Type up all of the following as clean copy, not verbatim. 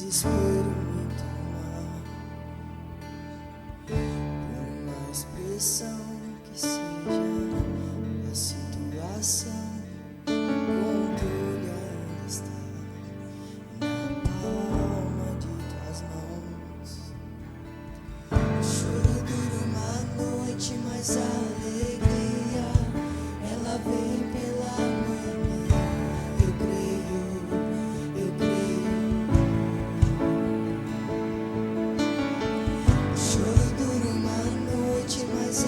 desespero me toma, por mais pressão que seja a situação, o controle ainda está na palma de tuas mãos. O choro dura uma noite, mas a alegria ela vem pela manhã. Eu creio, eu creio. O choro dura uma noite, mas a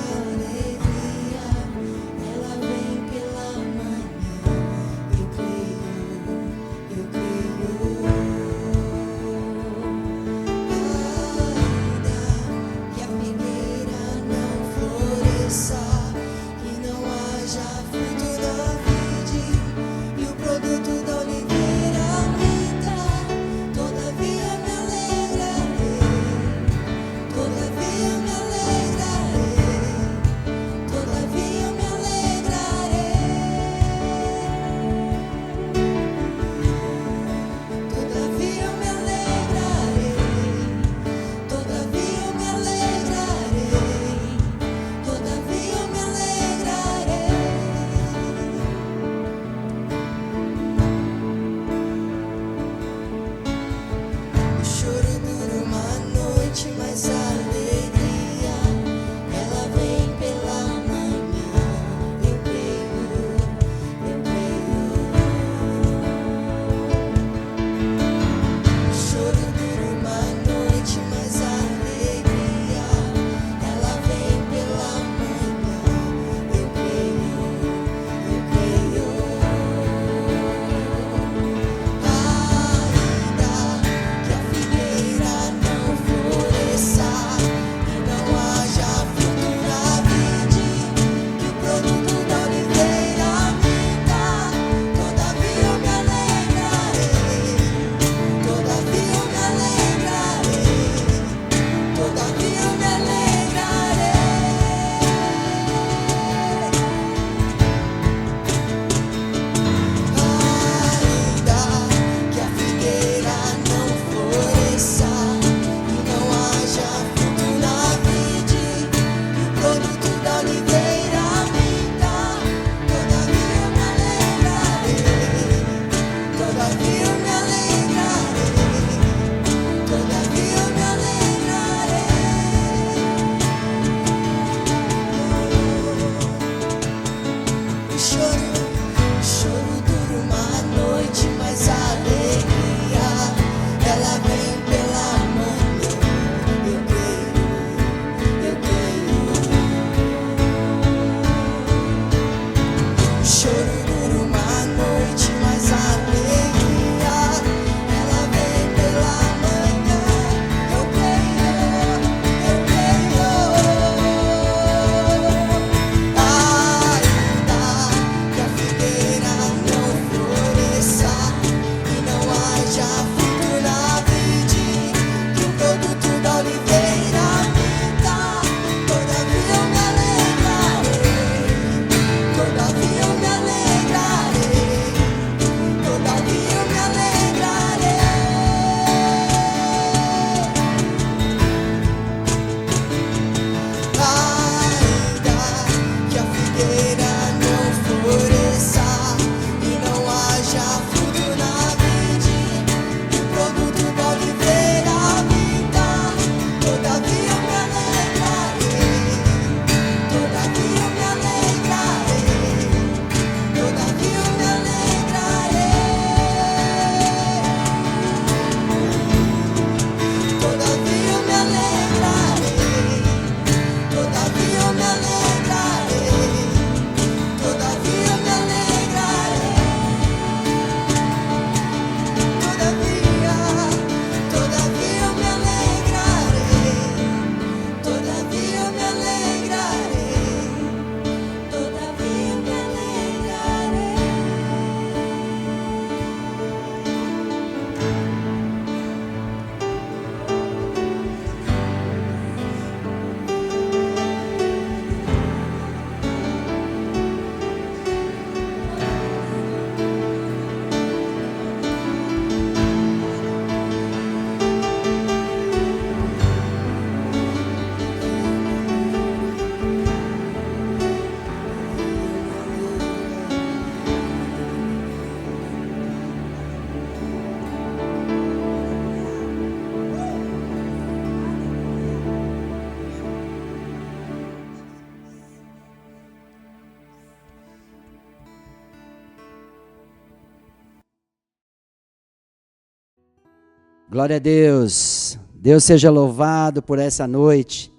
Glória a Deus. Deus seja louvado por essa noite.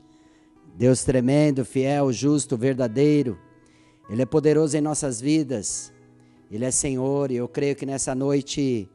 Deus tremendo, fiel, justo, verdadeiro. Ele é poderoso em nossas vidas. Ele é Senhor e eu creio que nessa noite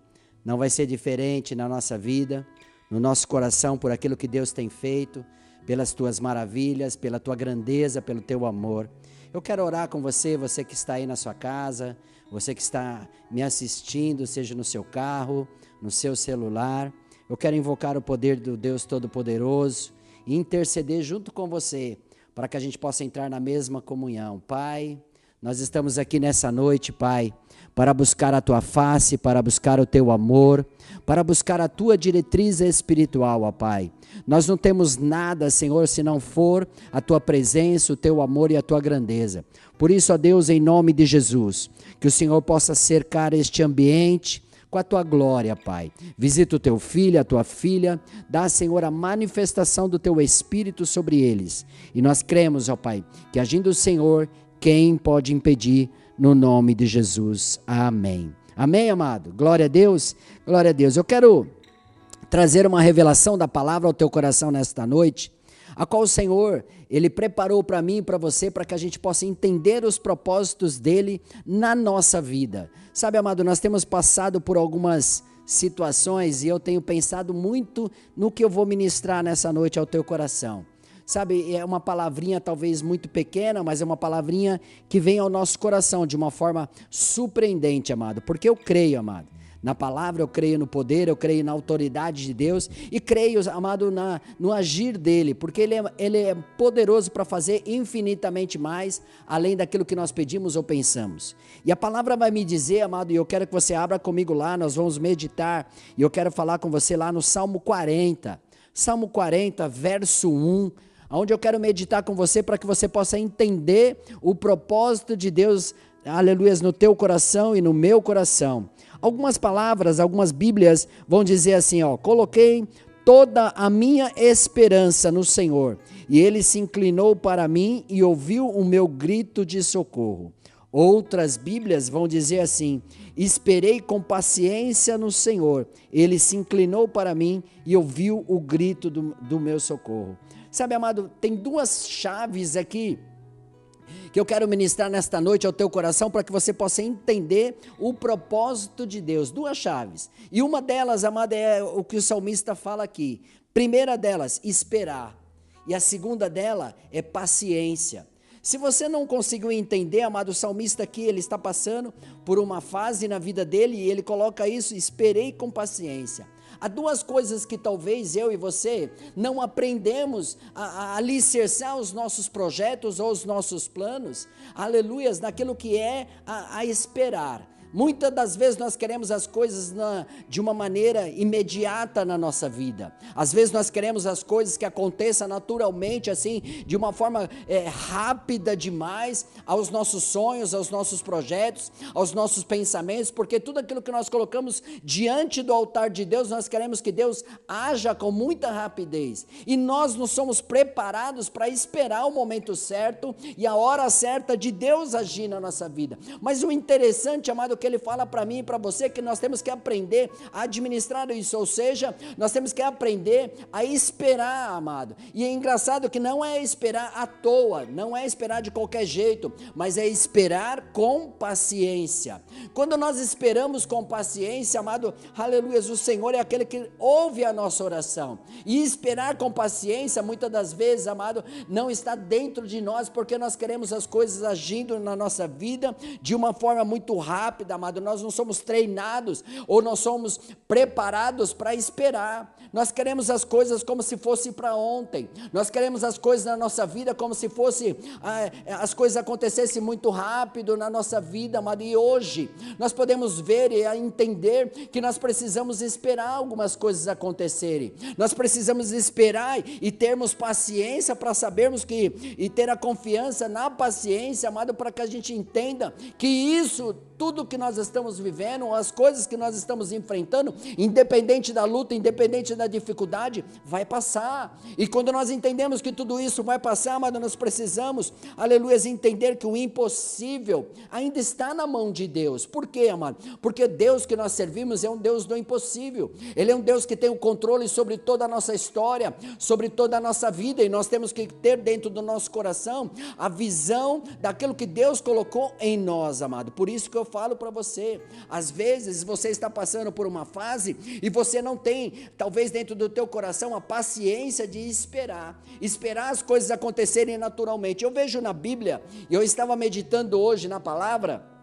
não vai ser diferente na nossa vida, no nosso coração, por aquilo que Deus tem feito, pelas tuas maravilhas, pela tua grandeza, pelo teu amor. Eu quero orar com você, você que está aí na sua casa, você que está me assistindo, seja no seu carro, no seu celular. Eu quero invocar o poder do Deus Todo-Poderoso e interceder junto com você, para que a gente possa entrar na mesma comunhão. Pai, nós estamos aqui nessa noite, Pai, para buscar a Tua face, para buscar o Teu amor, para buscar a Tua diretriz espiritual, ó Pai. Nós não temos nada, Senhor, se não for a Tua presença, o Teu amor e a Tua grandeza. Por isso, ó Deus, em nome de Jesus, que o Senhor possa cercar este ambiente com a Tua glória, Pai. Visita o Teu filho, a Tua filha, dá, Senhor, a manifestação do Teu Espírito sobre eles. E nós cremos, ó Pai, que agindo o Senhor, quem pode impedir? No nome de Jesus. Amém. Amém, amado? Glória a Deus. Glória a Deus. Eu quero trazer uma revelação da palavra ao teu coração nesta noite, a qual o Senhor, Ele preparou para mim e para você, para que a gente possa entender os propósitos dEle na nossa vida. Sabe, amado, nós temos passado por algumas situações e eu tenho pensado muito no que eu vou ministrar nessa noite ao teu coração. Sabe, é uma palavrinha talvez muito pequena, mas é uma palavrinha que vem ao nosso coração de uma forma surpreendente, amado, porque eu creio, amado, na palavra, eu creio no poder, eu creio na autoridade de Deus e creio, amado, no agir dEle, porque Ele é poderoso para fazer infinitamente mais, além daquilo que nós pedimos ou pensamos. E a palavra vai me dizer, amado, e eu quero que você abra comigo lá, nós vamos meditar, e eu quero falar com você lá no Salmo 40, verso 1, onde eu quero meditar com você para que você possa entender o propósito de Deus, aleluias, no teu coração e no meu coração. Algumas palavras, algumas bíblias vão dizer assim, ó: coloquei toda a minha esperança no Senhor, e Ele se inclinou para mim e ouviu o meu grito de socorro. Outras bíblias vão dizer assim: esperei com paciência no Senhor, Ele se inclinou para mim e ouviu o grito do meu socorro. Sabe, amado, tem duas chaves aqui que eu quero ministrar nesta noite ao teu coração para que você possa entender o propósito de Deus. Duas chaves. E uma delas, amada, é o que o salmista fala aqui. Primeira delas, esperar. E a segunda dela é paciência. Se você não conseguiu entender, amado, o salmista aqui, ele está passando por uma fase na vida dele e ele coloca isso: esperei com paciência. Há duas coisas que talvez eu e você não aprendemos a alicerçar os nossos projetos ou os nossos planos, aleluias, naquilo que é a esperar. Muitas das vezes nós queremos as coisas de uma maneira imediata na nossa vida. Às vezes nós queremos as coisas que aconteçam naturalmente, assim, de uma forma rápida demais, aos nossos sonhos, aos nossos projetos, aos nossos pensamentos, porque tudo aquilo que nós colocamos diante do altar de Deus, nós queremos que Deus haja com muita rapidez. E nós não somos preparados para esperar o momento certo e a hora certa de Deus agir na nossa vida. Mas o interessante, amado, que Ele fala para mim e para você, que nós temos que aprender a administrar isso, ou seja, nós temos que aprender a esperar, amado. E é engraçado que não é esperar à toa, não é esperar de qualquer jeito, mas é esperar com paciência. Quando nós esperamos com paciência, amado, aleluia, o Senhor é aquele que ouve a nossa oração. E esperar com paciência, muitas das vezes, amado, não está dentro de nós, porque nós queremos as coisas agindo na nossa vida de uma forma muito rápida, amado. Nós não somos treinados ou nós somos preparados para esperar. Nós queremos as coisas como se fosse para ontem. Nós queremos as coisas na nossa vida como se fosse as coisas acontecessem muito rápido na nossa vida, amado. E hoje nós podemos ver e entender que nós precisamos esperar algumas coisas acontecerem. Nós precisamos esperar e termos paciência para sabermos e ter a confiança na paciência, amado, para que a gente entenda que isso, tudo que que nós estamos vivendo, as coisas que nós estamos enfrentando, independente da luta, independente da dificuldade, vai passar. E quando nós entendemos que tudo isso vai passar, amado, nós precisamos, aleluia, entender que o impossível ainda está na mão de Deus. Por quê, amado? Porque Deus que nós servimos é um Deus do impossível. Ele é um Deus que tem o controle sobre toda a nossa história, sobre toda a nossa vida, e nós temos que ter dentro do nosso coração a visão daquilo que Deus colocou em nós, amado. Por isso que eu falo para você, às vezes você está passando por uma fase e você não tem, talvez dentro do teu coração, a paciência de esperar as coisas acontecerem naturalmente. Eu vejo na Bíblia, e eu estava meditando hoje na palavra,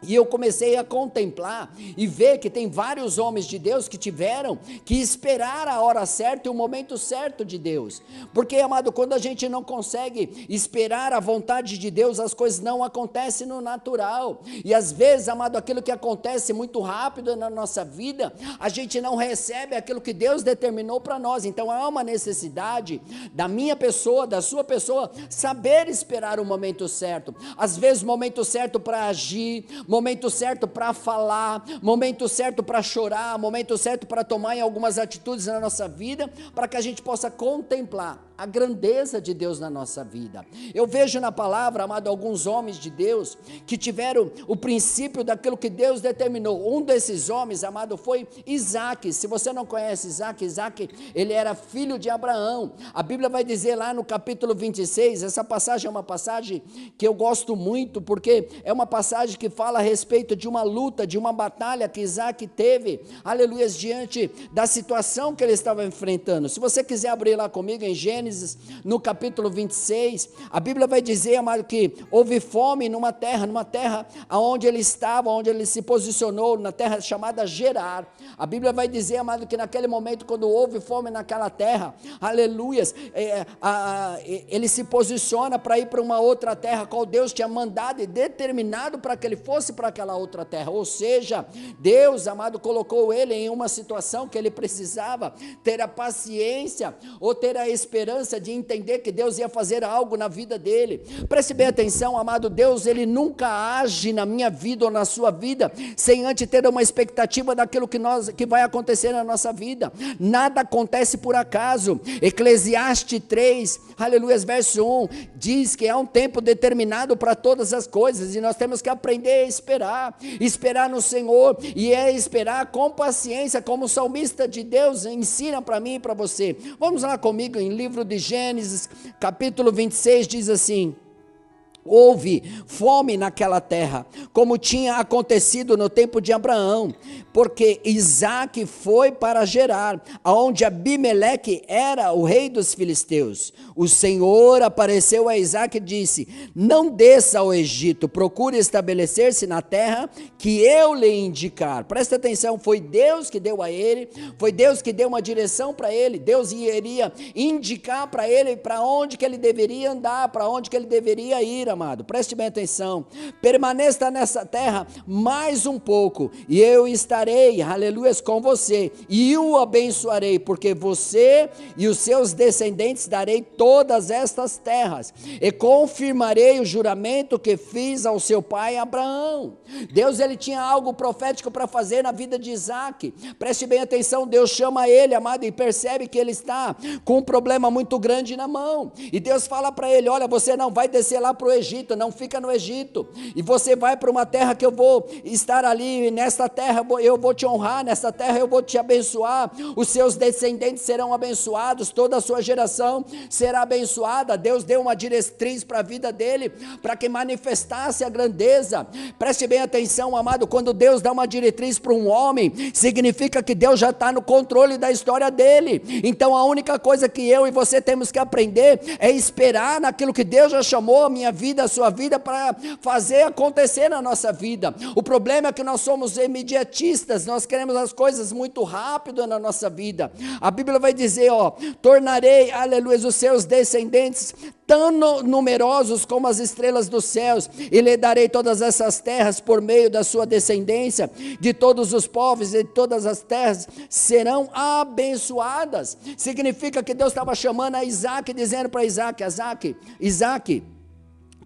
e eu comecei a contemplar e ver que tem vários homens de Deus que tiveram que esperar a hora certa e o momento certo de Deus. Porque, amado, quando a gente não consegue esperar a vontade de Deus, as coisas não acontecem no natural. E às vezes, amado, aquilo que acontece muito rápido na nossa vida, a gente não recebe aquilo que Deus determinou para nós. Então há uma necessidade da minha pessoa, da sua pessoa, saber esperar o momento certo. Às vezes, momento certo para agir, momento certo para falar, momento certo para chorar, momento certo para tomar algumas atitudes na nossa vida, para que a gente possa contemplar a grandeza de Deus na nossa vida. Eu vejo na palavra, amado, alguns homens de Deus que tiveram o princípio daquilo que Deus determinou. Um desses homens, amado, foi Isaac. Se você não conhece Isaac, ele era filho de Abraão. A Bíblia vai dizer lá no capítulo 26, essa passagem é uma passagem que eu gosto muito, porque é uma passagem que fala a respeito de uma luta, de uma batalha que Isaac teve, aleluia, diante da situação que ele estava enfrentando. Se você quiser abrir lá comigo em Gênesis, no capítulo 26, a Bíblia vai dizer, amado, que houve fome numa terra onde ele estava, onde ele se posicionou, na terra chamada Gerar. A Bíblia vai dizer, amado, que naquele momento, quando houve fome naquela terra, aleluias, ele se posiciona para ir para uma outra terra, qual Deus tinha mandado e determinado para que ele fosse para aquela outra terra. Ou seja, Deus, amado, colocou ele em uma situação que ele precisava ter a paciência ou ter a esperança de entender que Deus ia fazer algo na vida dele. Preste bem atenção, amado, Deus, ele nunca age na minha vida ou na sua vida sem antes ter uma expectativa daquilo que vai acontecer na nossa vida. Nada acontece por acaso. Eclesiastes 3, aleluia, verso 1, diz que há um tempo determinado para todas as coisas, e nós temos que aprender a esperar no Senhor, e esperar com paciência, como o salmista de Deus ensina para mim e para você. Vamos lá comigo em livro de Gênesis, capítulo 26, diz assim: houve fome naquela terra, como tinha acontecido no tempo de Abraão, porque Isaac foi para Gerar, aonde Abimeleque era o rei dos filisteus. O Senhor apareceu a Isaac e disse: não desça ao Egito, procure estabelecer-se na terra que eu lhe indicar. Presta atenção, foi Deus que deu a ele, foi Deus que deu uma direção para ele. Deus iria indicar para ele para onde que ele deveria andar, para onde que ele deveria ir, amado. Preste bem atenção, permaneça nessa terra mais um pouco, e eu estarei, aleluia, com você, e o abençoarei, porque você e os seus descendentes darei todas estas terras, e confirmarei o juramento que fiz ao seu pai Abraão. Deus, ele tinha algo profético para fazer na vida de Isaac. Preste bem atenção, Deus chama ele, amado, e percebe que ele está com um problema muito grande na mão, e Deus fala para ele: olha, você não vai descer lá para o Egito, não fica no Egito, e você vai para uma terra que eu vou estar ali, nesta terra eu vou te honrar, nessa terra eu vou te abençoar, os seus descendentes serão abençoados, toda a sua geração será abençoada. Deus deu uma diretriz para a vida dele, para que manifestasse a grandeza. Preste bem atenção, amado, quando Deus dá uma diretriz para um homem, significa que Deus já está no controle da história dele. Então a única coisa que eu e você temos que aprender é esperar naquilo que Deus já chamou a minha vida, a sua vida, para fazer acontecer na nossa vida. O problema é que nós somos imediatistas, nós queremos as coisas muito rápido na nossa vida. A Bíblia vai dizer, tornarei, aleluia, os seus descendentes tão numerosos como as estrelas dos céus, e lhe darei todas essas terras por meio da sua descendência, de todos os povos e de todas as terras serão abençoadas. Significa que Deus estava chamando a Isaac, dizendo para Isaac: Isaac,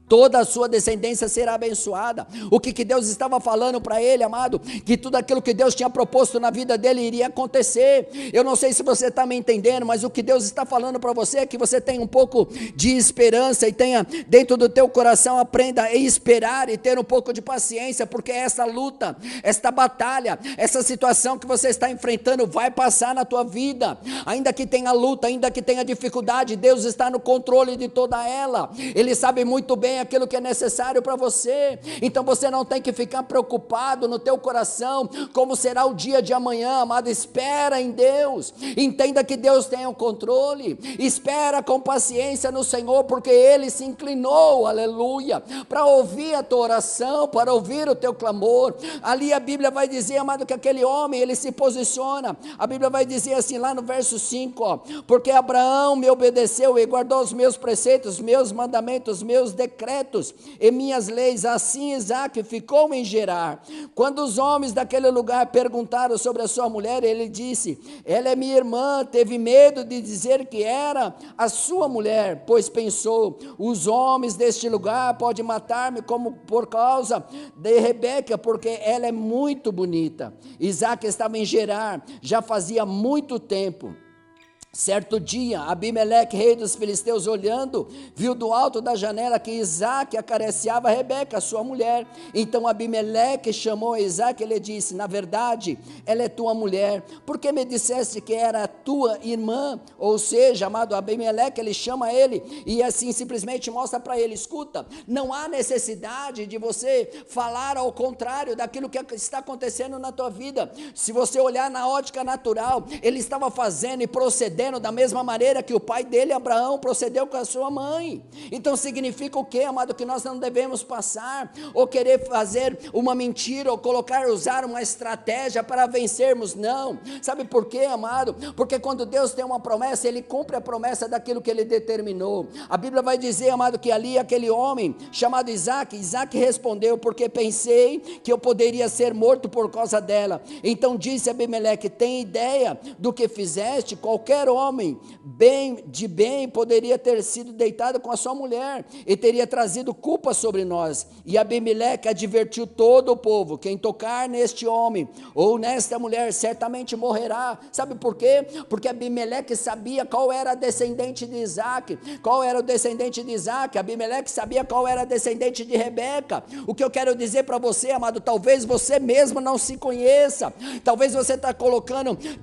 toda a sua descendência será abençoada. O que Deus estava falando para ele, amado? Que tudo aquilo que Deus tinha proposto na vida dele iria acontecer. Eu não sei se você está me entendendo, mas o que Deus está falando para você é que você tenha um pouco de esperança e tenha dentro do teu coração, aprenda a esperar e ter um pouco de paciência, porque essa luta, esta batalha, essa situação que você está enfrentando vai passar na tua vida. Ainda que tenha luta, ainda que tenha dificuldade, Deus está no controle de toda ela. Ele sabe muito bem aquilo que é necessário para você, então você não tem que ficar preocupado no teu coração, como será o dia de amanhã, amado. Espera em Deus, entenda que Deus tem o controle, espera com paciência no Senhor, porque Ele se inclinou, aleluia, para ouvir a tua oração, para ouvir o teu clamor. Ali a Bíblia vai dizer, amado, que aquele homem, ele se posiciona, a Bíblia vai dizer assim, lá no verso 5, ó, porque Abraão me obedeceu e guardou os meus preceitos, meus mandamentos, meus decretos e minhas leis, assim Isaque ficou em Gerar. Quando os homens daquele lugar perguntaram sobre a sua mulher, ele disse, ela é minha irmã. Teve medo de dizer que era a sua mulher, pois pensou, os homens deste lugar podem matar-me como por causa de Rebeca, porque ela é muito bonita. Isaque estava em Gerar, já fazia muito tempo. Certo dia, Abimeleque, rei dos filisteus, olhando, viu do alto da janela que Isaque acariciava Rebeca, sua mulher. Então Abimeleque chamou Isaque e lhe disse, na verdade, ela é tua mulher, por que me disseste que era tua irmã? Ou seja, amado, Abimeleque, ele chama ele e assim simplesmente mostra para ele, escuta, não há necessidade de você falar ao contrário daquilo que está acontecendo na tua vida. Se você olhar na ótica natural, ele estava fazendo e procedendo da mesma maneira que o pai dele, Abraão, procedeu com a sua mãe. Então significa o que, amado? Que nós não devemos passar, ou querer fazer uma mentira, ou usar uma estratégia para vencermos, não. Sabe por quê, amado? Porque quando Deus tem uma promessa, Ele cumpre a promessa daquilo que Ele determinou. A Bíblia vai dizer, amado, que ali aquele homem, chamado Isaque respondeu, porque pensei que eu poderia ser morto por causa dela. Então disse Abimeleque, tem ideia do que fizeste? Qualquer homem de bem poderia ter sido deitado com a sua mulher e teria trazido culpa sobre nós. E Abimeleque advertiu todo o povo, quem tocar neste homem ou nesta mulher certamente morrerá. Sabe por quê? Porque Abimeleque sabia qual era a descendente de Isaque. Qual era o descendente de Isaque? Abimeleque sabia qual era a descendente de Rebeca. O que eu quero dizer para você, amado, talvez você mesmo não se conheça, talvez você está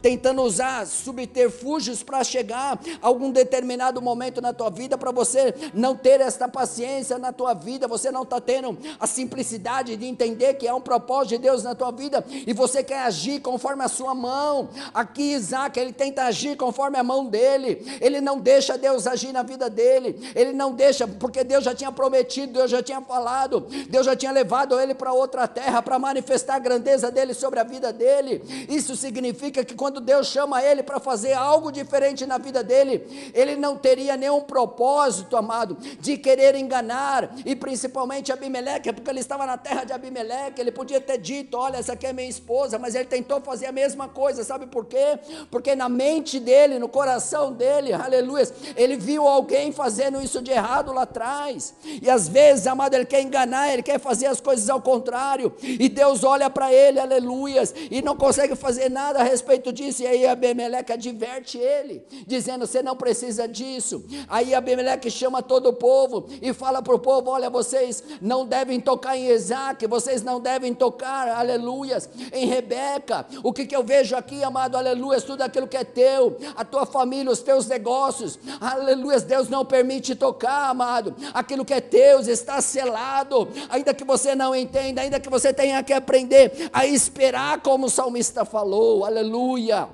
tentando usar subterfúgios para chegar a algum determinado momento na tua vida, para você não ter esta paciência na tua vida, você não está tendo a simplicidade de entender que é um propósito de Deus na tua vida, e você quer agir conforme a sua mão. Aqui Isaque, ele tenta agir conforme a mão dele, ele não deixa Deus agir na vida dele, ele não deixa, porque Deus já tinha prometido, Deus já tinha falado, Deus já tinha levado ele para outra terra, para manifestar a grandeza dele sobre a vida dele. Isso significa que quando Deus chama ele para fazer algo diferente na vida dele, ele não teria nenhum propósito, amado, de querer enganar, e principalmente Abimeleque, porque ele estava na terra de Abimeleque, ele podia ter dito, olha, essa aqui é minha esposa, mas ele tentou fazer a mesma coisa. Sabe por quê? Porque na mente dele, no coração dele, aleluia, ele viu alguém fazendo isso de errado lá atrás, e às vezes, amado, ele quer enganar, ele quer fazer as coisas ao contrário, e Deus olha para ele, aleluia, e não consegue fazer nada a respeito disso, e aí Abimeleque adverte ele, dizendo, você não precisa disso. Aí Abimeleque chama todo o povo, e fala para o povo, olha, vocês não devem tocar em Isaque, vocês não devem tocar, aleluias, em Rebeca. O que eu vejo aqui, amado, aleluias, tudo aquilo que é teu, a tua família, os teus negócios, aleluias, Deus não permite tocar, amado, aquilo que é teu está selado, ainda que você não entenda, ainda que você tenha que aprender a esperar, como o salmista falou, aleluia.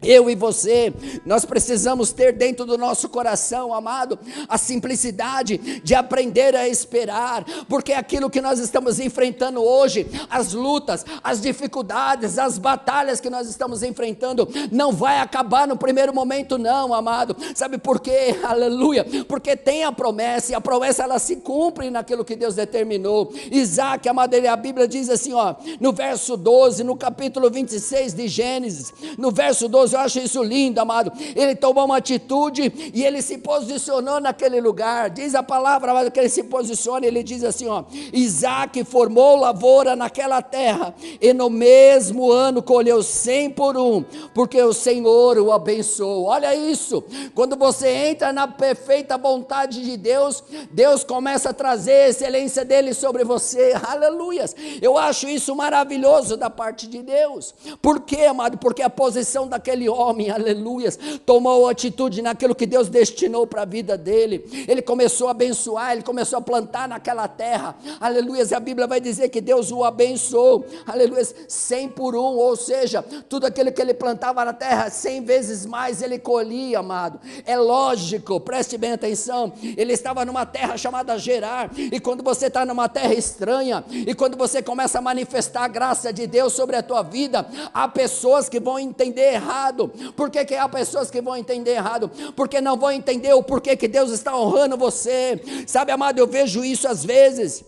Eu e você, nós precisamos ter dentro do nosso coração, amado, a simplicidade de aprender a esperar, porque aquilo que nós estamos enfrentando hoje, as lutas, as dificuldades, as batalhas que nós estamos enfrentando, não vai acabar no primeiro momento não, amado. Sabe por quê? Aleluia, porque tem a promessa, e a promessa ela se cumpre naquilo que Deus determinou. Isaque, amado, a Bíblia diz assim, ó, no verso 12, no capítulo 26 de Gênesis, no verso 12, maravilhoso, eu acho isso lindo, amado. Ele tomou uma atitude e ele se posicionou naquele lugar. Diz a palavra, amado, que ele se posiciona, ele diz assim, ó: Isaac formou lavoura naquela terra, e no mesmo ano colheu 100 por um, porque o Senhor o abençoou. Olha isso, quando você entra na perfeita vontade de Deus, Deus começa a trazer a excelência dele sobre você, aleluias. Eu acho isso maravilhoso da parte de Deus. Por quê, amado? Porque a posição daquele homem, aleluias, tomou atitude naquilo que Deus destinou para a vida dele. Ele começou a abençoar, ele começou a plantar naquela terra, aleluias. A Bíblia vai dizer que Deus o abençoou, aleluias, 100 por um, ou seja, tudo aquilo que ele plantava na terra, 100 vezes mais ele colhia, amado. É lógico, preste bem atenção, ele estava numa terra chamada Gerar, e quando você está numa terra estranha, e quando você começa a manifestar a graça de Deus sobre a tua vida, há pessoas que vão entender errado. Por que há pessoas que vão entender errado? Porque não vão entender o porquê que Deus está honrando você. Sabe, amado, eu vejo isso às vezes.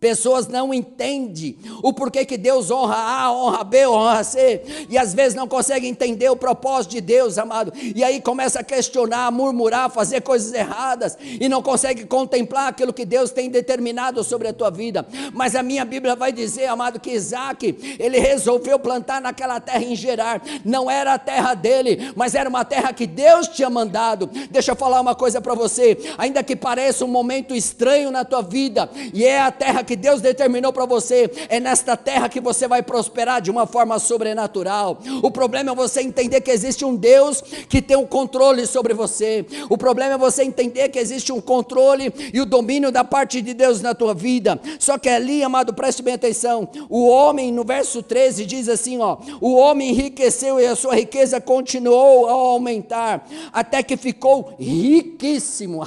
Pessoas não entendem o porquê que Deus honra A, honra B, honra C, e às vezes não conseguem entender o propósito de Deus, amado, e aí começa a questionar, a murmurar, fazer coisas erradas, e não consegue contemplar aquilo que Deus tem determinado sobre a tua vida. Mas a minha Bíblia vai dizer, amado, que Isaac, ele resolveu plantar naquela terra em Gerar. Não era a terra dele, mas era uma terra que Deus tinha mandado. Deixa eu falar uma coisa para você, ainda que pareça um momento estranho na tua vida, e é a terra que Deus determinou para você, é nesta terra que você vai prosperar de uma forma sobrenatural. O problema é você entender que existe um Deus que tem um controle sobre você. O problema é você entender que existe um controle e o domínio da parte de Deus na tua vida. Só que ali, amado, preste bem atenção, o homem, no verso 13, diz assim, ó: o homem enriqueceu e a sua riqueza continuou a aumentar, até que ficou riquíssimo.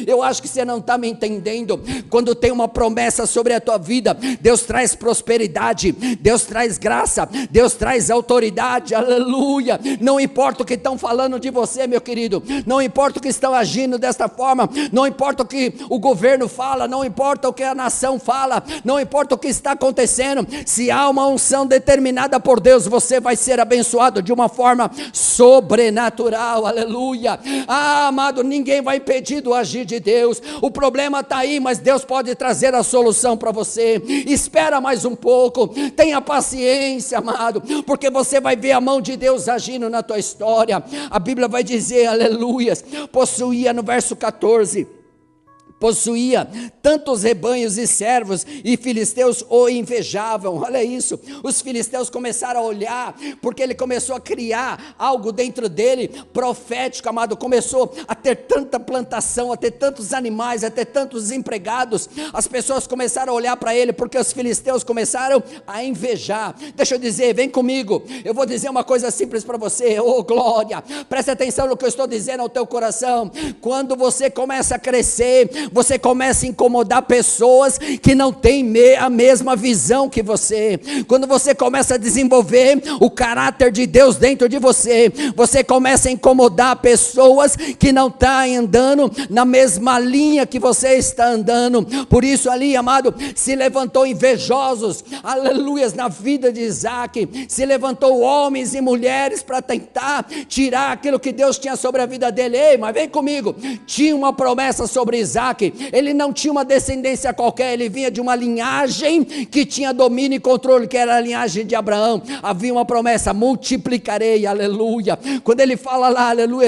Eu acho que você não está me entendendo. Quando tem uma promessa sobre a tua vida, Deus traz prosperidade, Deus traz graça, Deus traz autoridade, aleluia. Não importa o que estão falando de você, meu querido, não importa o que estão agindo desta forma, não importa o que o governo fala, não importa o que a nação fala, não importa o que está acontecendo, se há uma unção determinada por Deus, você vai ser abençoado de uma forma sobrenatural, aleluia. Amado, ninguém vai impedir do agir de Deus. O problema está aí, mas Deus pode trazer a solução para você. Espera mais um pouco, tenha paciência, amado, porque você vai ver a mão de Deus agindo na tua história. A Bíblia vai dizer, aleluias, possuía, no verso 14, possuía tantos rebanhos e servos, e filisteus o invejavam. Olha isso, os filisteus começaram a olhar, porque ele começou a criar algo dentro dele, profético, amado, começou a ter tanta plantação, a ter tantos animais, a ter tantos empregados. As pessoas começaram a olhar para ele, porque os filisteus começaram a invejar. Deixa eu dizer, vem comigo, eu vou dizer uma coisa simples para você, oh glória, preste atenção no que eu estou dizendo ao teu coração. Quando você começa a crescer, você começa a incomodar pessoas que não têm a mesma visão que você. Quando você começa a desenvolver o caráter de Deus dentro de você, você começa a incomodar pessoas que não estão andando na mesma linha que você está andando. Por isso ali, amado, se levantou invejosos, aleluias, na vida de Isaac, se levantou homens e mulheres para tentar tirar aquilo que Deus tinha sobre a vida dele. Ei, mas vem comigo, tinha uma promessa sobre Isaac. Ele não tinha uma descendência qualquer, ele vinha de uma linhagem que tinha domínio e controle, que era a linhagem de Abraão. Havia uma promessa: multiplicarei, aleluia. Quando ele fala lá, aleluia,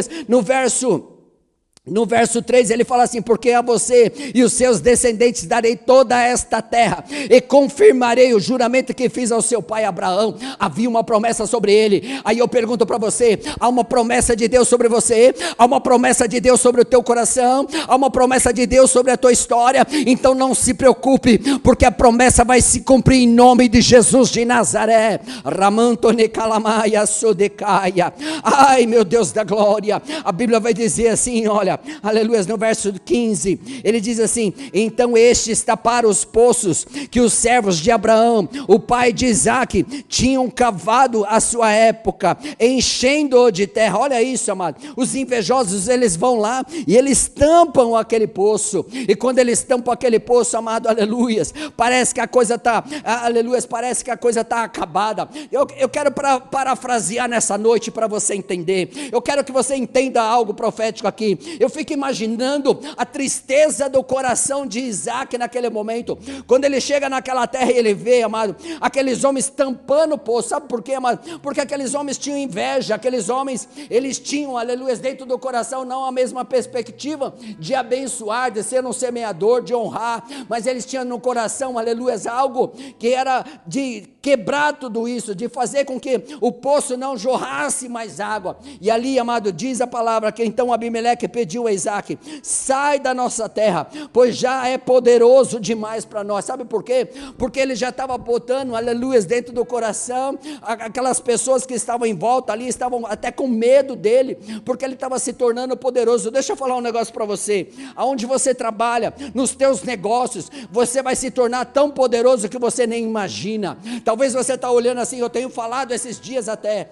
no verso 3 ele fala assim: porque a você e os seus descendentes darei toda esta terra, e confirmarei o juramento que fiz ao seu pai Abraão. Havia uma promessa sobre ele. Aí eu pergunto para você, há uma promessa de Deus sobre você? Há uma promessa de Deus sobre o teu coração? Há uma promessa de Deus sobre a tua história? Então não se preocupe, porque a promessa vai se cumprir em nome de Jesus de Nazaré. Ramantone calamaya sodecaia. Ai, meu Deus da glória, a Bíblia vai dizer assim, olha, olha, aleluia, no verso 15, ele diz assim: então estes taparam os poços que os servos de Abraão, o pai de Isaque, tinham cavado à sua época, enchendo-o de terra. Olha isso, amado, os invejosos, eles vão lá e eles tampam aquele poço, e quando eles tampam aquele poço, amado, aleluias, parece que a coisa está, aleluias, parece que a coisa está acabada. Eu quero parafrasear nessa noite para você entender, eu quero que você entenda algo profético aqui. Eu fico imaginando a tristeza do coração de Isaque naquele momento, quando ele chega naquela terra e ele vê, amado, aqueles homens tampando o poço. Sabe por quê, amado? Porque aqueles homens tinham inveja, aqueles homens, eles tinham, aleluia, dentro do coração não a mesma perspectiva de abençoar, de ser um semeador, de honrar, mas eles tinham no coração, aleluia, algo que era de quebrar tudo isso, de fazer com que o poço não jorrasse mais água. E ali, amado, diz a palavra que então Abimeleque pediu a Isaque: sai da nossa terra, pois já é poderoso demais para nós. Sabe por quê? Porque ele já estava botando, aleluia, dentro do coração, aquelas pessoas que estavam em volta ali, estavam até com medo dele, porque ele estava se tornando poderoso. Deixa eu falar um negócio para você, aonde você trabalha, nos teus negócios, você vai se tornar tão poderoso que você nem imagina. Talvez você está olhando assim, eu tenho falado esses dias até,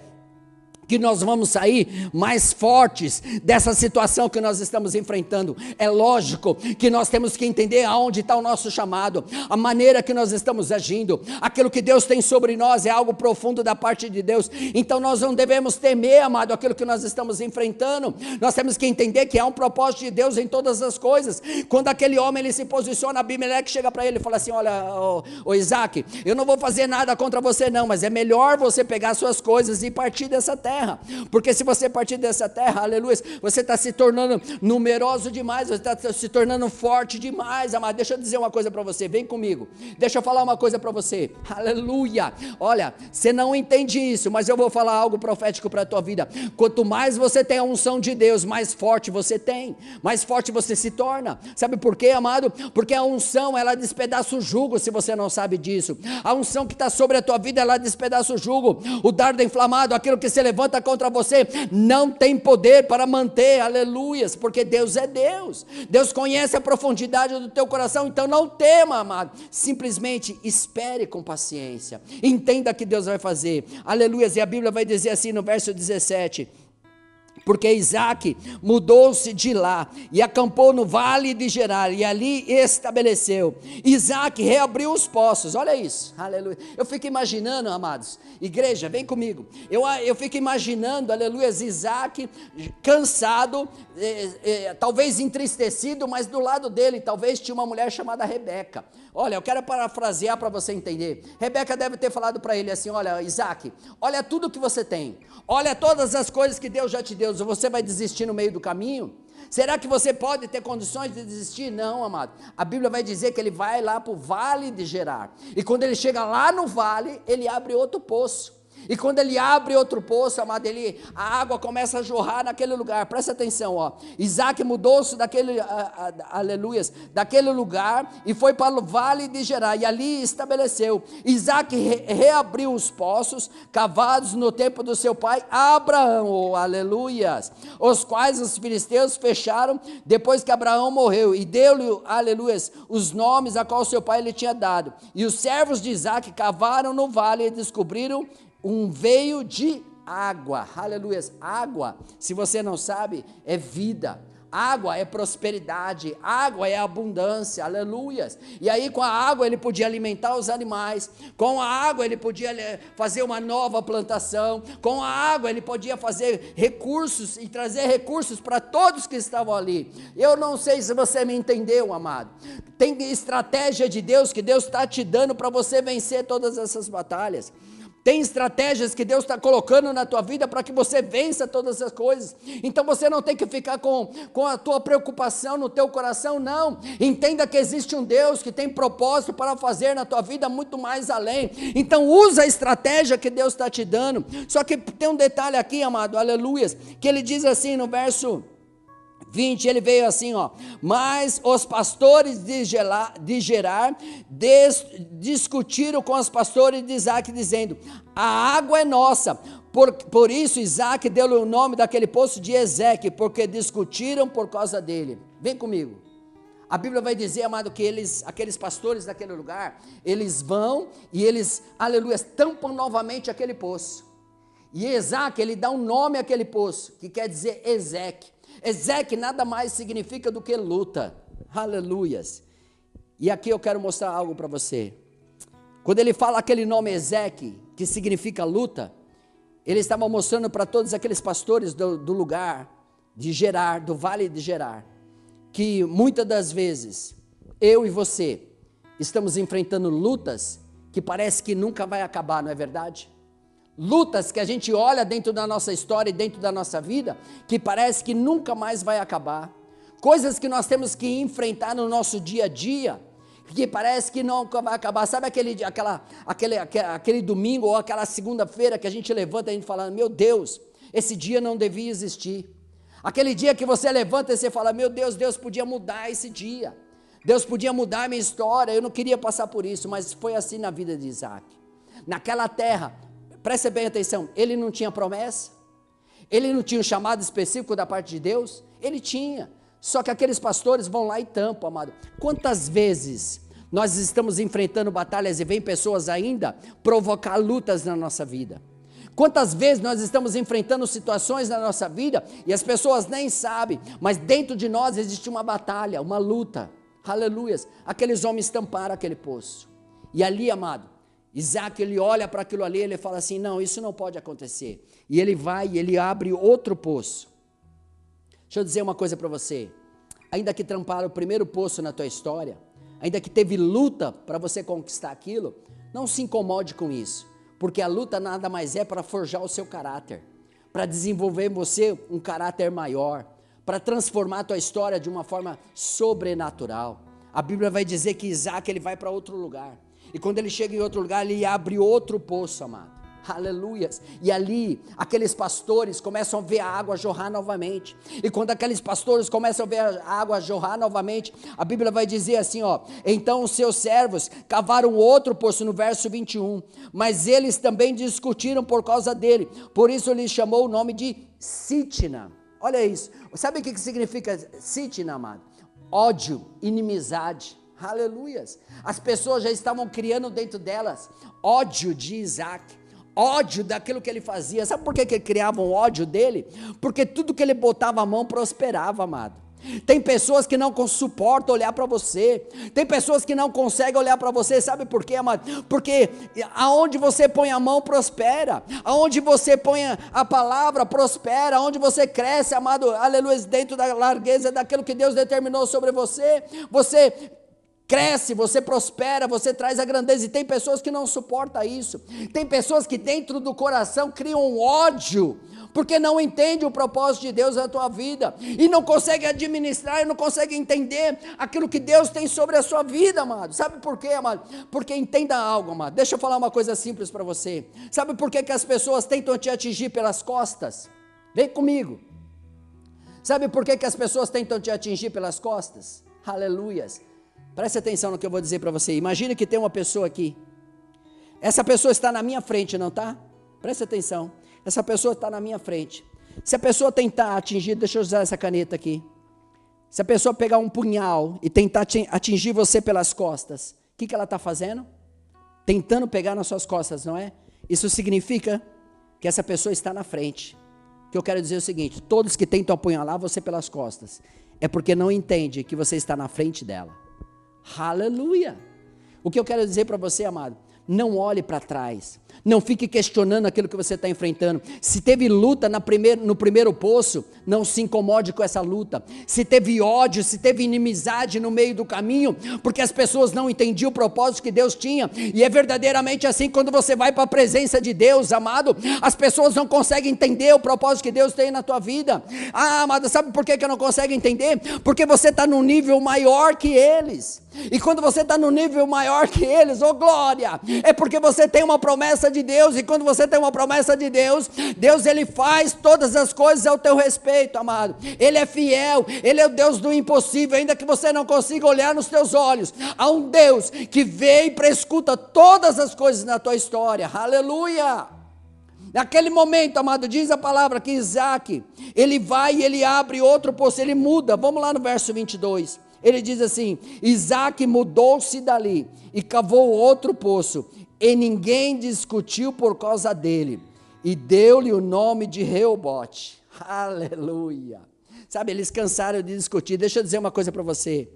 que nós vamos sair mais fortes dessa situação que nós estamos enfrentando. É lógico que nós temos que entender aonde está o nosso chamado, a maneira que nós estamos agindo, aquilo que Deus tem sobre nós é algo profundo da parte de Deus, então nós não devemos temer, amado, aquilo que nós estamos enfrentando. Nós temos que entender que há um propósito de Deus em todas as coisas. Quando aquele homem, ele se posiciona, Abimeleque chega para ele e fala assim: olha, ô Isaque, eu não vou fazer nada contra você não, mas é melhor você pegar suas coisas e partir dessa terra, porque se você partir dessa terra, aleluia, você está se tornando numeroso demais, você está se tornando forte demais, amado. Deixa eu dizer uma coisa para você, vem comigo, deixa eu falar uma coisa para você, aleluia. Olha, você não entende isso, mas eu vou falar algo profético para a tua vida. Quanto mais você tem a unção de Deus, mais forte você tem, mais forte você se torna. Sabe por quê, amado? Porque a unção, ela despedaça o jugo. Se você não sabe disso, a unção que está sobre a tua vida, ela despedaça o jugo. O dardo inflamado, aquilo que se levanta contra você, não tem poder para manter, aleluias, porque Deus é Deus. Deus conhece a profundidade do teu coração. Então não tema, amado, simplesmente espere com paciência, entenda que Deus vai fazer, aleluias. E a Bíblia vai dizer assim no verso 17: porque Isaque mudou-se de lá e acampou no vale de Gerar, e ali estabeleceu. Isaque reabriu os poços. Olha isso, aleluia. Eu fico imaginando, amados, igreja, vem comigo, eu fico imaginando, aleluia, Isaque cansado, talvez entristecido, mas do lado dele talvez tinha uma mulher chamada Rebeca. Olha, eu quero parafrasear para você entender. Rebeca deve ter falado para ele assim: olha, Isaque, olha tudo que você tem, olha todas as coisas que Deus já te deu, você vai desistir no meio do caminho? Será que você pode ter condições de desistir? Não, amado. A Bíblia vai dizer que ele vai lá para o vale de Gerar, e quando ele chega lá no vale, ele abre outro poço. E quando ele abre outro poço, amado, a água começa a jorrar naquele lugar. Presta atenção, ó. Isaque mudou-se daquele, aleluias, daquele lugar e foi para o vale de Gerar, e ali estabeleceu. Isaque reabriu os poços cavados no tempo do seu pai Abraão, oh, aleluias, os quais os filisteus fecharam depois que Abraão morreu, e deu-lhe, aleluias, os nomes a qual seu pai lhe tinha dado. E os servos de Isaque cavaram no vale e descobriram um veio de água, aleluias. Água, se você não sabe, é vida. Água é prosperidade, água é abundância, aleluias. E aí com a água ele podia alimentar os animais, com a água ele podia fazer uma nova plantação, com a água ele podia fazer recursos e trazer recursos para todos que estavam ali. Eu não sei se você me entendeu, amado. Tem estratégia de Deus que Deus está te dando para você vencer todas essas batalhas. Tem estratégias que Deus está colocando na tua vida para que você vença todas essas coisas. Então você não tem que ficar com a tua preocupação no teu coração, não. Entenda que existe um Deus que tem propósito para fazer na tua vida muito mais além. Então usa a estratégia que Deus está te dando. Só que tem um detalhe aqui, amado, aleluias, que ele diz assim no verso 20, ele veio assim, ó: mas os pastores de Gerar discutiram com os pastores de Isaque, dizendo: a água é nossa, Por isso Isaac deu-lhe o nome daquele poço de Ezeque, porque discutiram por causa dele. Vem comigo. A Bíblia vai dizer, amado, que aqueles pastores daquele lugar, eles vão e eles, aleluia, tampam novamente aquele poço. E Isaac, ele dá um nome àquele poço, que quer dizer Ezeque. Ezeque nada mais significa do que luta. Aleluias. E aqui eu quero mostrar algo para você. Quando ele fala aquele nome Ezeque, que significa luta, ele estava mostrando para todos aqueles pastores do lugar de Gerar, do vale de Gerar, que muitas das vezes, eu e você, estamos enfrentando lutas que parece que nunca vai acabar, não é verdade? Lutas que a gente olha dentro da nossa história e dentro da nossa vida, que parece que nunca mais vai acabar. Coisas que nós temos que enfrentar no nosso dia a dia, que parece que nunca vai acabar. Sabe aquele domingo ou aquela segunda-feira que a gente levanta e a gente fala, meu Deus, esse dia não devia existir. Aquele dia que você levanta e você fala, meu Deus, Deus podia mudar esse dia. Deus podia mudar a minha história, eu não queria passar por isso, mas foi assim na vida de Isaac. Naquela terra, preste bem atenção, ele não tinha promessa, ele não tinha um chamado específico da parte de Deus, ele tinha. Só que aqueles pastores vão lá e tampam, amado. Quantas vezes nós estamos enfrentando batalhas e vem pessoas ainda provocar lutas na nossa vida? Quantas vezes nós estamos enfrentando situações na nossa vida e as pessoas nem sabem, mas dentro de nós existe uma batalha, uma luta. Aleluias. Aqueles homens tamparam aquele poço. E ali, amado, Isaac, ele olha para aquilo ali, ele fala assim, não, isso não pode acontecer. E ele vai e ele abre outro poço. Deixa eu dizer uma coisa para você, ainda que tramparam o primeiro poço na tua história, ainda que teve luta para você conquistar aquilo, não se incomode com isso, porque a luta nada mais é para forjar o seu caráter, para desenvolver em você um caráter maior, para transformar a tua história de uma forma sobrenatural. A Bíblia vai dizer que Isaac, ele vai para outro lugar, e quando ele chega em outro lugar, ele abre outro poço, amado. Aleluias, e ali aqueles pastores começam a ver a água jorrar novamente, e quando aqueles pastores começam a ver a água jorrar novamente, a Bíblia vai dizer assim, então os seus servos cavaram outro poço, no verso 21, mas eles também discutiram por causa dele, por isso ele chamou o nome de Sitna. Olha isso, sabe o que significa Sitna, amado? Ódio, inimizade. Aleluias, as pessoas já estavam criando dentro delas ódio de Isaac, ódio daquilo que ele fazia. Sabe por que criavam ódio dele? Porque tudo que ele botava a mão prosperava, amado. Tem pessoas que não suportam olhar para você, tem pessoas que não conseguem olhar para você, sabe por quê, amado? Porque aonde você põe a mão prospera, aonde você põe a palavra prospera, aonde você cresce, amado, aleluia, dentro da largueza daquilo que Deus determinou sobre você, você cresce, você prospera, você traz a grandeza, e tem pessoas que não suportam isso, tem pessoas que dentro do coração criam um ódio, porque não entende o propósito de Deus na tua vida, e não consegue administrar, e não consegue entender aquilo que Deus tem sobre a sua vida, amado. Sabe por quê, amado? Porque entenda algo, amado, deixa eu falar uma coisa simples para você. Sabe por que as pessoas tentam te atingir pelas costas? Vem comigo. Sabe por que as pessoas tentam te atingir pelas costas? Aleluias. Preste atenção no que eu vou dizer para você. Imagine que tem uma pessoa aqui. Essa pessoa está na minha frente, não está? Preste atenção. Essa pessoa está na minha frente. Se a pessoa tentar atingir, deixa eu usar essa caneta aqui. Se a pessoa pegar um punhal e tentar atingir você pelas costas, o que ela está fazendo? Tentando pegar nas suas costas, não é? Isso significa que essa pessoa está na frente. O que eu quero dizer é o seguinte, todos que tentam apunhalar você pelas costas, é porque não entende que você está na frente dela. Aleluia. O que eu quero dizer para você, amado, não olhe para trás, não fique questionando aquilo que você está enfrentando. Se teve luta no primeiro poço, não se incomode com essa luta. Se teve ódio, se teve inimizade no meio do caminho, porque as pessoas não entendiam o propósito que Deus tinha, e é verdadeiramente assim quando você vai para a presença de Deus, amado, as pessoas não conseguem entender o propósito que Deus tem na tua vida. Amado, sabe por que não consegue entender? Porque você está num nível maior que eles, e quando você está num nível maior que eles, glória, é porque você tem uma promessa de Deus, e quando você tem uma promessa de Deus, Deus ele faz todas as coisas ao teu respeito, amado. Ele é fiel, ele é o Deus do impossível, ainda que você não consiga olhar nos teus olhos, há um Deus que vê e prescuta todas as coisas na tua história. Aleluia. Naquele momento, amado, diz a palavra que Isaac, ele vai e ele abre outro poço, ele muda. Vamos lá no verso 22. Ele diz assim: Isaac mudou-se dali e cavou outro poço, e ninguém discutiu por causa dele, e deu-lhe o nome de Reobote. Aleluia. Sabe, eles cansaram de discutir. Deixa eu dizer uma coisa para você.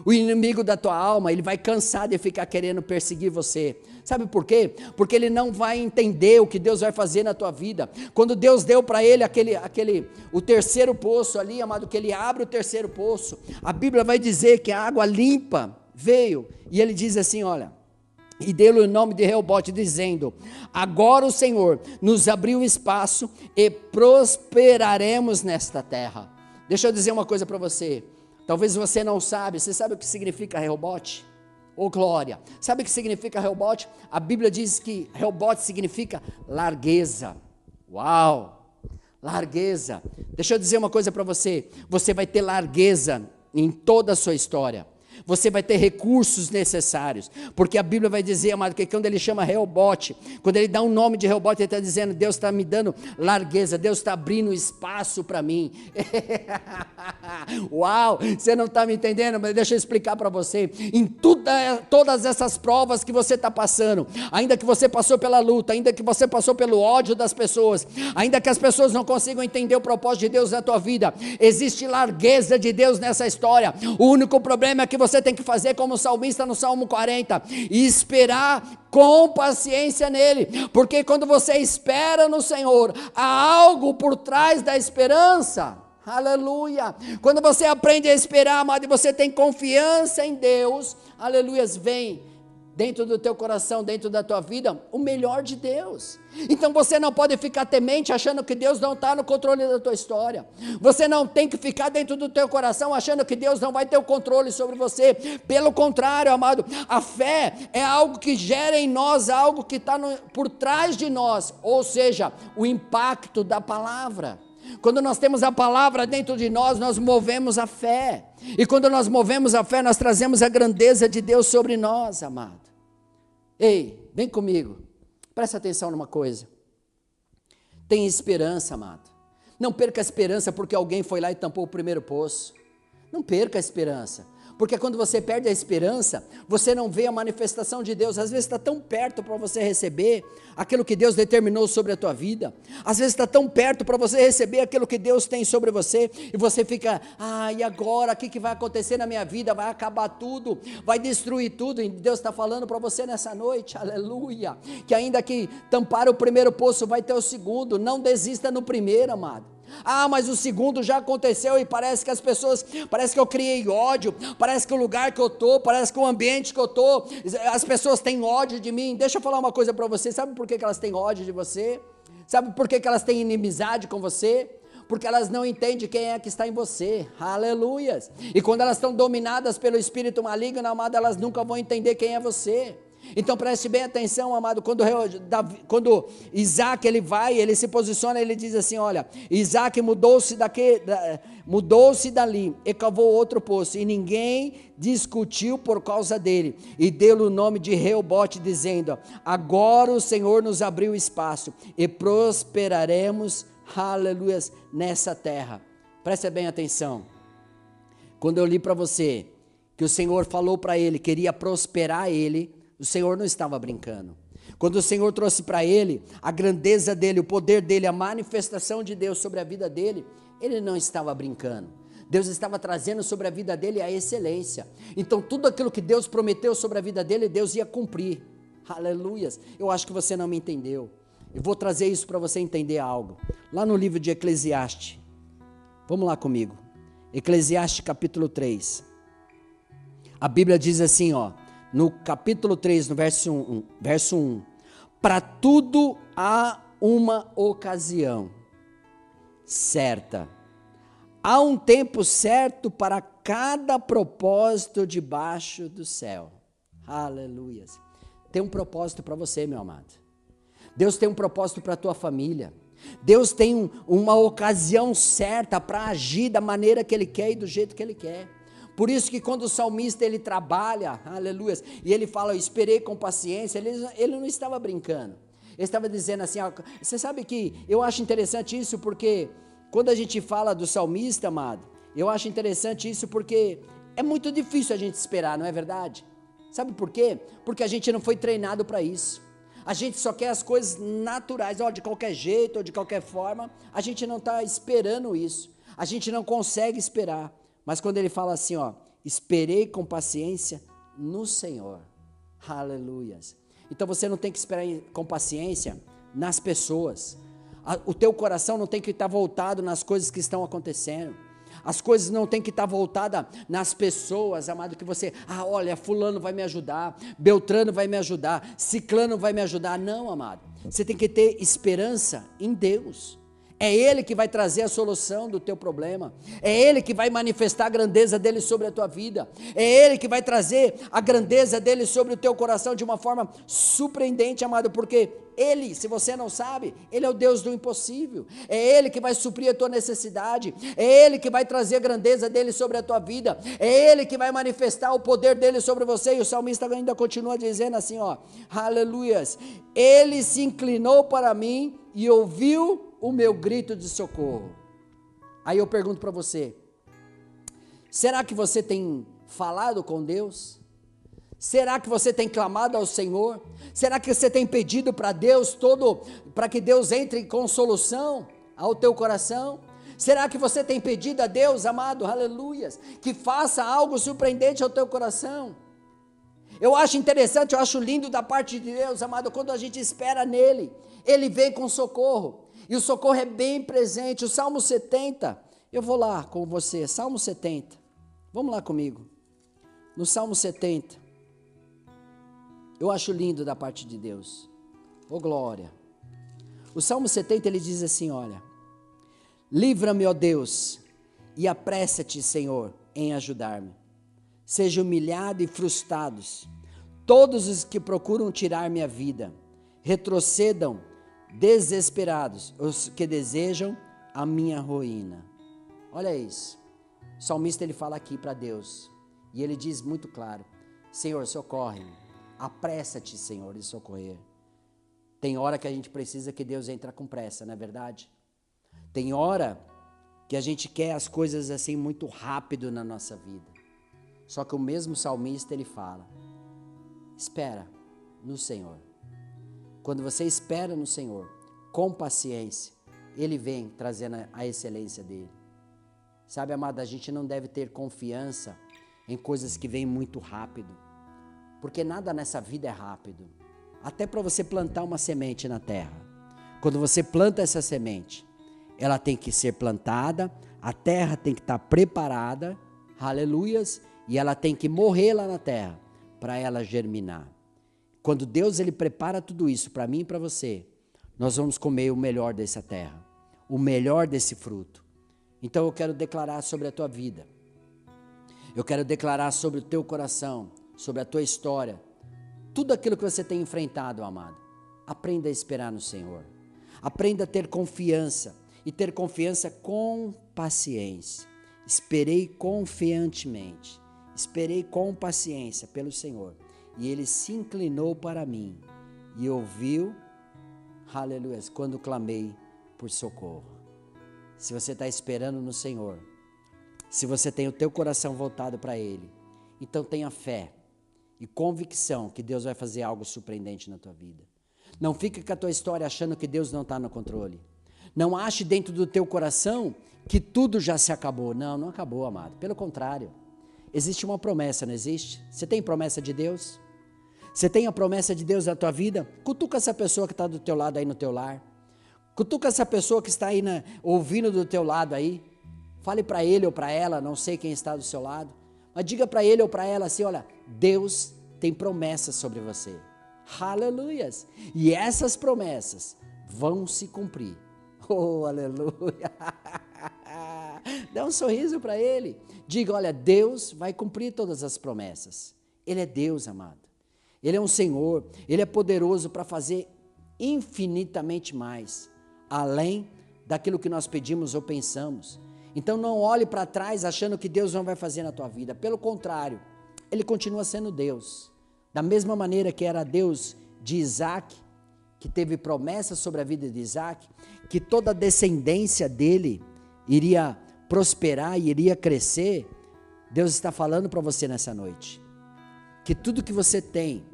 O inimigo da tua alma, ele vai cansar de ficar querendo perseguir você. Sabe por quê? Porque ele não vai entender o que Deus vai fazer na tua vida. Quando Deus deu para ele o terceiro poço ali, amado, que ele abre o terceiro poço, a Bíblia vai dizer que a água limpa veio, e ele diz assim, olha, e deu-lhe o nome de Reobote, dizendo: agora o Senhor nos abriu espaço e prosperaremos nesta terra. Deixa eu dizer uma coisa para você. Talvez você não sabe. Você sabe o que significa Reobote? Ô glória! Sabe o que significa Reobote? A Bíblia diz que Reobote significa largueza. Uau! Largueza. Deixa eu dizer uma coisa para você. Você vai ter largueza em toda a sua história. Você vai ter recursos necessários, porque a Bíblia vai dizer, amado, que quando ele chama Reobote, quando ele dá um nome de Reobote, ele está dizendo: Deus está me dando largueza, Deus está abrindo espaço para mim. Uau, você não está me entendendo, mas deixa eu explicar para você. Em todas essas provas que você está passando, ainda que você passou pela luta, ainda que você passou pelo ódio das pessoas, ainda que as pessoas não consigam entender o propósito de Deus na tua vida, existe largueza de Deus nessa história. O único problema é que você tem que fazer como o salmista no Salmo 40, e esperar com paciência nele, porque quando você espera no Senhor, há algo por trás da esperança. Aleluia. Quando você aprende a esperar, amado, e você tem confiança em Deus, aleluias, vem dentro do teu coração, dentro da tua vida, o melhor de Deus. Então você não pode ficar temente achando que Deus não está no controle da tua história. Você não tem que ficar dentro do teu coração achando que Deus não vai ter o controle sobre você. Pelo contrário, amado, a fé é algo que gera em nós algo que está por trás de nós, ou seja, o impacto da palavra. Quando nós temos a palavra dentro de nós, nós movemos a fé. E quando nós movemos a fé, nós trazemos a grandeza de Deus sobre nós, amado. Ei, vem comigo, presta atenção numa coisa. Tem esperança, amado. Não perca a esperança porque alguém foi lá e tampou o primeiro poço. Não perca a esperança, porque quando você perde a esperança, você não vê a manifestação de Deus. Às vezes está tão perto para você receber aquilo que Deus determinou sobre a tua vida. Às vezes está tão perto para você receber aquilo que Deus tem sobre você, e você fica: e agora, o que vai acontecer na minha vida? Vai acabar tudo, vai destruir tudo. E Deus está falando para você nessa noite, aleluia, que ainda que tampar o primeiro poço, vai ter o segundo. Não desista no primeiro, amado. Mas o segundo já aconteceu, e parece que as pessoas, parece que eu criei ódio, parece que o lugar que eu estou, parece que o ambiente que eu estou, as pessoas têm ódio de mim. Deixa eu falar uma coisa para você. Sabe por que elas têm ódio de você? Sabe por que elas têm inimizade com você? Porque elas não entendem quem é que está em você. Aleluias. E quando elas estão dominadas pelo espírito maligno, amado, elas nunca vão entender quem é você. Então preste bem atenção, amado. Quando Isaac ele se posiciona, ele diz assim: olha, Isaac mudou-se dali e cavou outro poço, e ninguém discutiu por causa dele, e deu-lhe o nome de Reobote, dizendo: agora o Senhor nos abriu espaço e prosperaremos, aleluia, nessa terra. Preste bem atenção. Quando eu li para você que o Senhor falou para ele, queria prosperar ele, o Senhor não estava brincando. Quando o Senhor trouxe para ele a grandeza dele, o poder dele, a manifestação de Deus sobre a vida dele, ele não estava brincando. Deus estava trazendo sobre a vida dele a excelência. Então tudo aquilo que Deus prometeu sobre a vida dele, Deus ia cumprir. Aleluias. Eu acho que você não me entendeu. Eu vou trazer isso para você entender algo. Lá no livro de Eclesiastes, vamos lá comigo. Eclesiastes capítulo 3. A Bíblia diz assim, no capítulo 3, no verso 1, para tudo há uma ocasião certa, há um tempo certo para cada propósito debaixo do céu. Aleluia. Tem um propósito para você, meu amado. Deus tem um propósito para a tua família. Deus tem uma ocasião certa para agir da maneira que Ele quer e do jeito que Ele quer. Por isso que quando o salmista ele trabalha, aleluia, e ele fala: eu esperei com paciência, ele não estava brincando. Ele estava dizendo assim, ó, você sabe que eu acho interessante isso porque quando a gente fala do salmista, amado, eu acho interessante isso porque é muito difícil a gente esperar, não é verdade? Sabe por quê? Porque a gente não foi treinado para isso. A gente só quer as coisas naturais, ó, de qualquer jeito ou de qualquer forma, a gente não está esperando isso. A gente não consegue esperar. Mas quando ele fala assim, ó, esperei com paciência no Senhor. Aleluias. Então você não tem que esperar com paciência nas pessoas. O teu coração não tem que estar voltado nas coisas que estão acontecendo. As coisas não tem que estar voltadas nas pessoas, amado, que você, olha, fulano vai me ajudar, Beltrano vai me ajudar, Ciclano vai me ajudar. Não, amado, você tem que ter esperança em Deus. É Ele que vai trazer a solução do teu problema, é Ele que vai manifestar a grandeza dEle sobre a tua vida, é Ele que vai trazer a grandeza dEle sobre o teu coração de uma forma surpreendente, amado, porque Ele, se você não sabe, Ele é o Deus do impossível, é Ele que vai suprir a tua necessidade, é Ele que vai trazer a grandeza dEle sobre a tua vida, é Ele que vai manifestar o poder dEle sobre você, e o salmista ainda continua dizendo assim, ó, aleluias, Ele se inclinou para mim e ouviu o meu grito de socorro. Aí eu pergunto para você, será que você tem falado com Deus? Será que você tem clamado ao Senhor? Será que você tem pedido para Deus para que Deus entre com solução ao teu coração? Será que você tem pedido a Deus, amado, aleluias, que faça algo surpreendente ao teu coração? Eu acho interessante, eu acho lindo da parte de Deus, amado, quando a gente espera nele, Ele vem com socorro, e o socorro é bem presente. O Salmo 70, eu vou lá com você, Salmo 70, vamos lá comigo, no Salmo 70, eu acho lindo da parte de Deus, oh glória, o Salmo 70 ele diz assim, olha, livra-me ó Deus, e apressa-te Senhor em ajudar-me, sejam humilhados e frustrados todos os que procuram tirar minha vida, retrocedam desesperados os que desejam a minha ruína. Olha isso, o salmista ele fala aqui para Deus, e ele diz muito claro, Senhor, socorre-me, apressa-te Senhor em socorrer. Tem hora que a gente precisa que Deus entre com pressa, não é verdade? Tem hora que a gente quer as coisas assim muito rápido na nossa vida, só que o mesmo salmista ele fala, espera no Senhor. Quando você espera no Senhor, com paciência, Ele vem trazendo a excelência dEle. Sabe, amado, a gente não deve ter confiança em coisas que vêm muito rápido, porque nada nessa vida é rápido. Até para você plantar uma semente na terra. Quando você planta essa semente, ela tem que ser plantada, a terra tem que estar preparada, aleluias, e ela tem que morrer lá na terra, para ela germinar. Quando Deus ele prepara tudo isso para mim e para você, nós vamos comer o melhor dessa terra, o melhor desse fruto. Então eu quero declarar sobre a tua vida, eu quero declarar sobre o teu coração, sobre a tua história, tudo aquilo que você tem enfrentado, amado. Aprenda a esperar no Senhor, aprenda a ter confiança, e ter confiança com paciência. Esperei confiantemente, esperei com paciência pelo Senhor, e Ele se inclinou para mim, e ouviu, aleluia, quando clamei por socorro. Se você está esperando no Senhor, se você tem o teu coração voltado para Ele, então tenha fé e convicção que Deus vai fazer algo surpreendente na tua vida. Não fique com a tua história achando que Deus não está no controle. Não ache dentro do teu coração que tudo já se acabou. Não, não acabou, amado. Pelo contrário, existe uma promessa, não existe? Você tem promessa de Deus? Você tem a promessa de Deus na tua vida? Cutuca essa pessoa que está do teu lado aí no teu lar. Cutuca essa pessoa que está aí ouvindo do teu lado aí. Fale para ele ou para ela, não sei quem está do seu lado. Mas diga para ele ou para ela assim, olha, Deus tem promessas sobre você. Aleluias. E essas promessas vão se cumprir. Oh, aleluia. Dá um sorriso para ele. Diga, olha, Deus vai cumprir todas as promessas. Ele é Deus, amado. Ele é um Senhor. Ele é poderoso para fazer infinitamente mais, além daquilo que nós pedimos ou pensamos. Então não olhe para trás achando que Deus não vai fazer na tua vida. Pelo contrário, Ele continua sendo Deus. Da mesma maneira que era Deus de Isaac, que teve promessa sobre a vida de Isaac, que toda a descendência dele iria prosperar e iria crescer. Deus está falando para você nessa noite, que tudo que você tem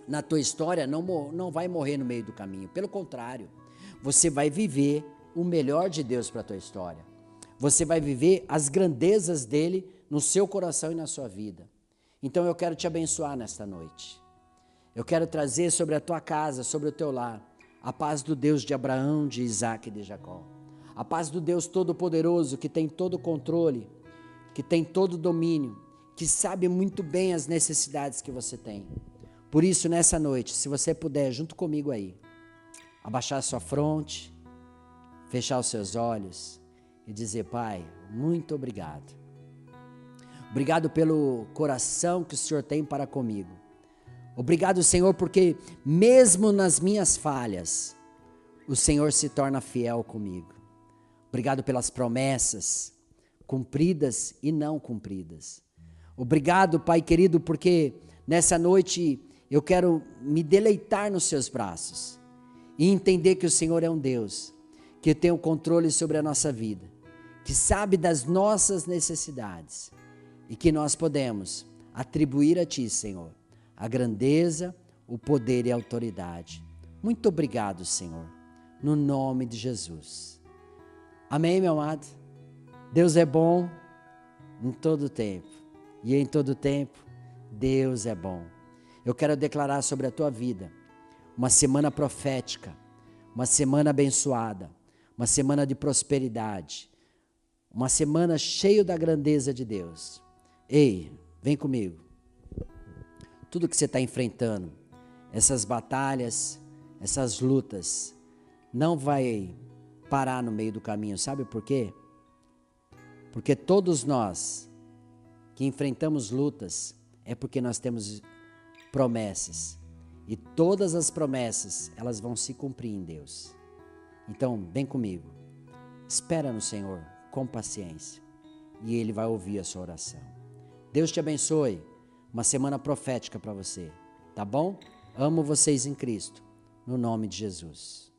na tua história não vai morrer no meio do caminho. Pelo contrário, você vai viver o melhor de Deus para a tua história. Você vai viver as grandezas dele no seu coração e na sua vida. Então eu quero te abençoar nesta noite. Eu quero trazer sobre a tua casa, sobre o teu lar, a paz do Deus de Abraão, de Isaac e de Jacó. A paz do Deus Todo-Poderoso, que tem todo o controle, que tem todo o domínio, que sabe muito bem as necessidades que você tem. Por isso, nessa noite, se você puder, junto comigo aí, abaixar a sua fronte, fechar os seus olhos e dizer: Pai, muito obrigado. Obrigado pelo coração que o Senhor tem para comigo. Obrigado, Senhor, porque mesmo nas minhas falhas, o Senhor se torna fiel comigo. Obrigado pelas promessas, cumpridas e não cumpridas. Obrigado, Pai querido, porque nessa noite eu quero me deleitar nos seus braços e entender que o Senhor é um Deus que tem o controle sobre a nossa vida, que sabe das nossas necessidades e que nós podemos atribuir a Ti, Senhor, a grandeza, o poder e a autoridade. Muito obrigado, Senhor, no nome de Jesus. Amém, meu amado? Deus é bom em todo tempo, e em todo tempo Deus é bom. Eu quero declarar sobre a tua vida uma semana profética, uma semana abençoada, uma semana de prosperidade, uma semana cheia da grandeza de Deus. Ei, vem comigo. Tudo que você está enfrentando, essas batalhas, essas lutas, não vai parar no meio do caminho. Sabe por quê? Porque todos nós que enfrentamos lutas é porque nós temos promessas. E todas as promessas, elas vão se cumprir em Deus. Então, vem comigo. Espera no Senhor com paciência e Ele vai ouvir a sua oração. Deus te abençoe. Uma semana profética para você, tá bom? Amo vocês em Cristo, no nome de Jesus.